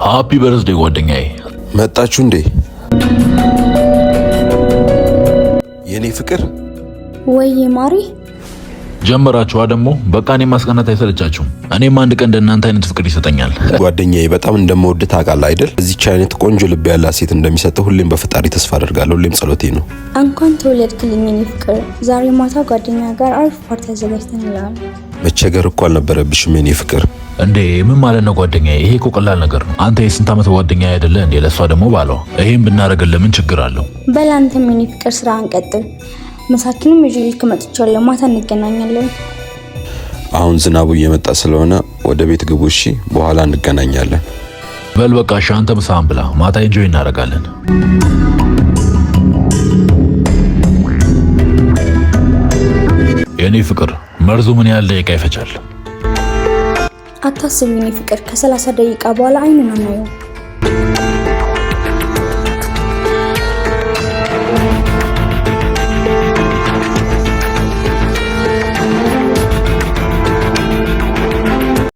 ሃፒ በርዝዴይ ጓደኛዬ። መጣችሁ እንዴ? የኔ ፍቅር ወይ ማሪ ጀመራችኋ ደግሞ። በቃ እኔ ማስቀናት አይሰለቻችሁም? እኔም አንድ ቀን እንደናንተ አይነት ፍቅር ይሰጠኛል። ጓደኛዬ በጣም እንደምወድ ታውቃለህ አይደል? እዚች አይነት ቆንጆ ልብ ያላት ሴት እንደሚሰጠው ሁሌም በፈጣሪ ተስፋ አደርጋለሁ። ሁሌም ጸሎቴ ነው። እንኳን ተወለድክልኝ የኔ ፍቅር። ዛሬ ማታ ጓደኛ ጋር አሪፍ ፓርቲ አዘጋጅተንልሃል። መቸገር እኮ አልነበረብሽም የኔ ፍቅር። እንዴ ምን ማለት ነው ጓደኛዬ? ይሄ እኮ ቀላል ነገር ነው። አንተ የስንት ዓመት ጓደኛ አይደለ እንዴ? ለሷ ደግሞ ባሏ። ይሄን ብናረግልህ ምን ችግር አለው? በላንተም የኔ ፍቅር ስራ አንቀጥል። መሳኪንም ይዤልክ መጥቻለሁ። ማታ እንገናኛለን። አሁን ዝናቡ እየመጣ ስለሆነ ወደ ቤት ግቡ እሺ? በኋላ እንገናኛለን። በል በቃ እሺ፣ አንተ ምሳህን ብላ። ማታ ኢንጆይ እናደርጋለን። የኔ ፍቅር መርዙ ምን ያህል ደቂቃ ይፈጃል? አታስቢ የኔ ፍቅር፣ ከ30 ደቂቃ በኋላ አይኑን አናየው።